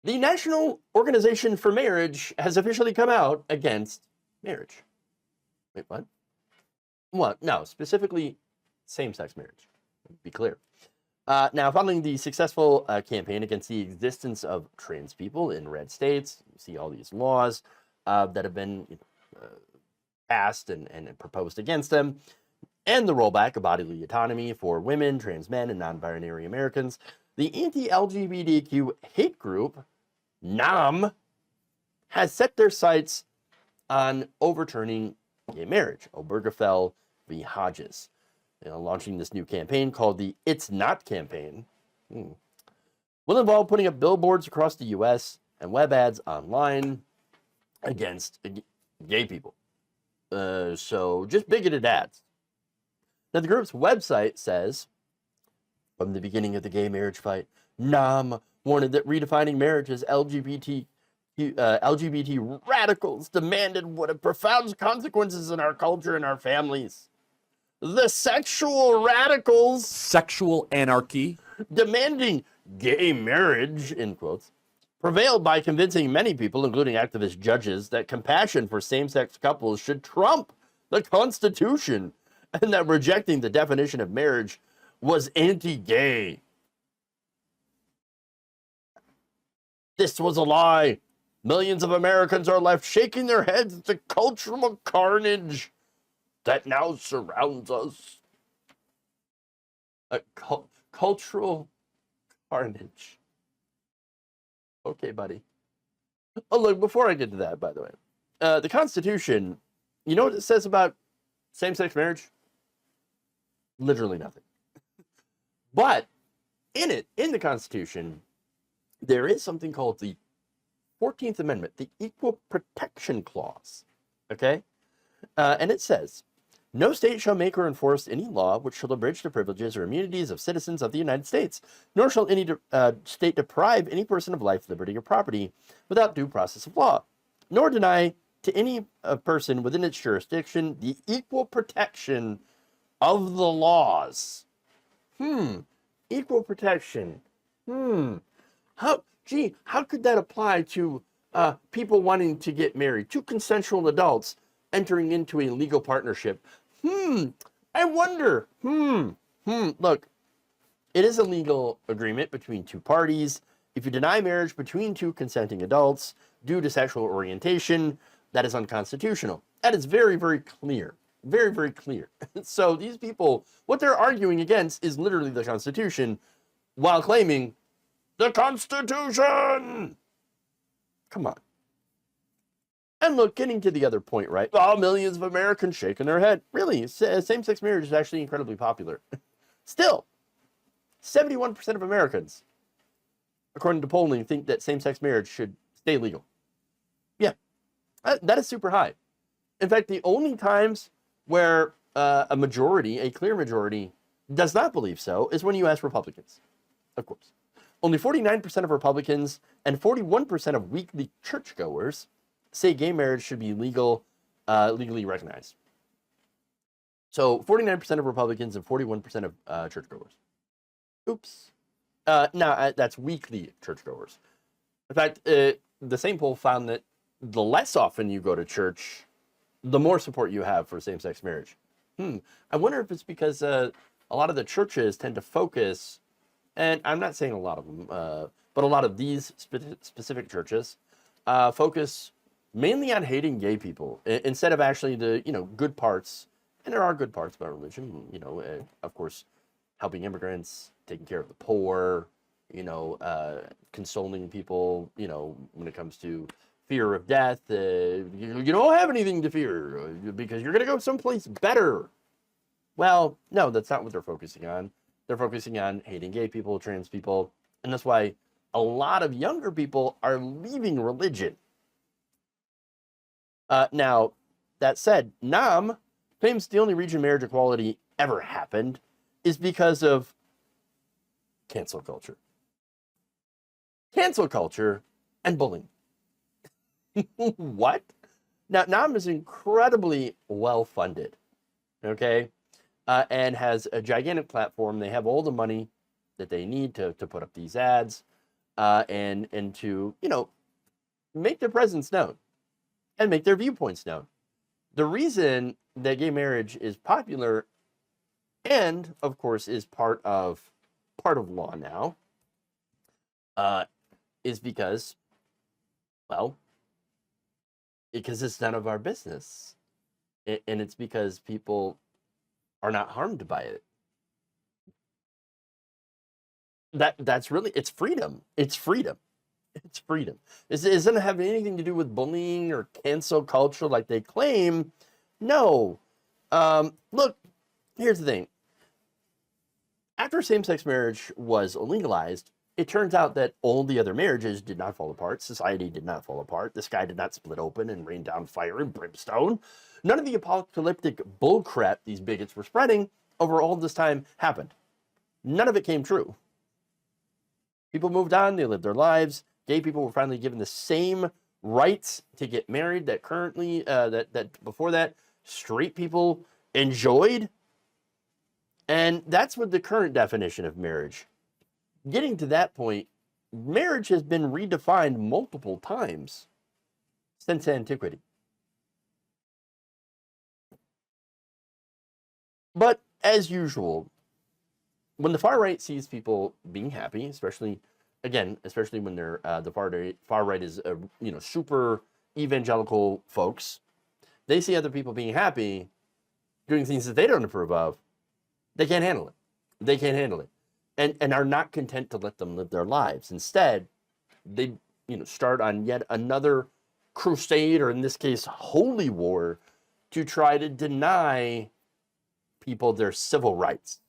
The National Organization for Marriage has officially come out against marriage. Wait, what? What? No, specifically same-sex marriage. Be clear. Now, following the successful campaign against the existence of trans people in red states, you see all these laws that have been passed and proposed against them, and the rollback of bodily autonomy for women, trans men, and non-binary Americans, the anti-LGBTQ hate group, NAM, has set their sights on overturning gay marriage. Obergefell v. Hodges, launching this new campaign called the It's Not campaign. Will involve putting up billboards across the U.S. and web ads online against gay people. So just bigoted ads. Now, the group's website says, from the beginning of the gay marriage fight, NAM warned that redefining marriage as LGBT radicals demanded would have profound consequences in our culture and our families. The sexual radicals, sexual anarchy, demanding gay marriage, in quotes, prevailed by convincing many people, including activist judges, that compassion for same-sex couples should trump the Constitution, and that rejecting the definition of marriage was anti-gay. This was a lie. Millions of Americans are left shaking their heads at the cultural carnage that now surrounds us. Cultural carnage. Okay, buddy. Oh, look, before I get to that, by the way, the Constitution, you know what it says about same-sex marriage? Literally nothing. But in the Constitution, there is something called the 14th Amendment, the Equal Protection Clause, okay? And it says, no state shall make or enforce any law which shall abridge the privileges or immunities of citizens of the United States, nor shall any state deprive any person of life, liberty, or property without due process of law, nor deny to any person within its jurisdiction the equal protection of the laws. Equal protection. How could that apply to people wanting to get married, two consensual adults entering into a legal partnership? I wonder. Look, it is a legal agreement between two parties. If you deny marriage between two consenting adults due to sexual orientation, that is unconstitutional. That is very, very clear. Very, very clear. So these people, what they're arguing against is literally the Constitution, while claiming the Constitution. Come on. And look, getting to the other point, right? Oh, millions of Americans shaking their head. Really, same-sex marriage is actually incredibly popular. Still, 71% of Americans, according to polling, think that same-sex marriage should stay legal. Yeah, that is super high. In fact, the only times where a clear majority, does not believe so is when you ask Republicans, of course. Only 49% of Republicans and 41% of weekly churchgoers say gay marriage should be legally recognized. So 49% of Republicans and 41% of churchgoers. Oops. Now, that's weekly churchgoers. In fact, the same poll found that the less often you go to church, the more support you have for same-sex marriage. I wonder if it's because a lot of the churches tend to focus, and I'm not saying a lot of them, but a lot of these specific churches focus mainly on hating gay people instead of actually the good parts. And there are good parts about religion, of course, helping immigrants, taking care of the poor, consoling people, when it comes to fear of death. You don't have anything to fear because you're going to go someplace better. Well, no, that's not what they're focusing on. They're focusing on hating gay people, trans people, and that's why a lot of younger people are leaving religion. Now, that said, NAM claims the only region marriage equality ever happened is because of cancel culture. Cancel culture and bullying. What? Now, NAM is incredibly well-funded, okay? And has a gigantic platform. They have all the money that they need to put up these ads. and to, you know, make their presence known and make their viewpoints known. The reason that gay marriage is popular and, of course, is part of law now is because, well, because it's none of our business, and it's because people are not harmed by it. That's really, it's freedom. It's freedom. It's freedom. It doesn't have anything to do with bullying or cancel culture like they claim. No. Look, here's the thing. After same-sex marriage was legalized, it turns out that all the other marriages did not fall apart. Society did not fall apart. The sky did not split open and rain down fire and brimstone. None of the apocalyptic bullcrap these bigots were spreading over all this time happened. None of it came true. People moved on. They lived their lives. Gay people were finally given the same rights to get married that currently, that before that, straight people enjoyed. And that's what the current definition of marriage. Getting to that point, marriage has been redefined multiple times since antiquity. But as usual, when the far right sees people being happy, especially when they're the far right is super evangelical folks, they see other people being happy, doing things that they don't approve of. They can't handle it. They can't handle it, and are not content to let them live their lives. Instead, they start on yet another crusade, or in this case, holy war, to try to deny people their civil rights.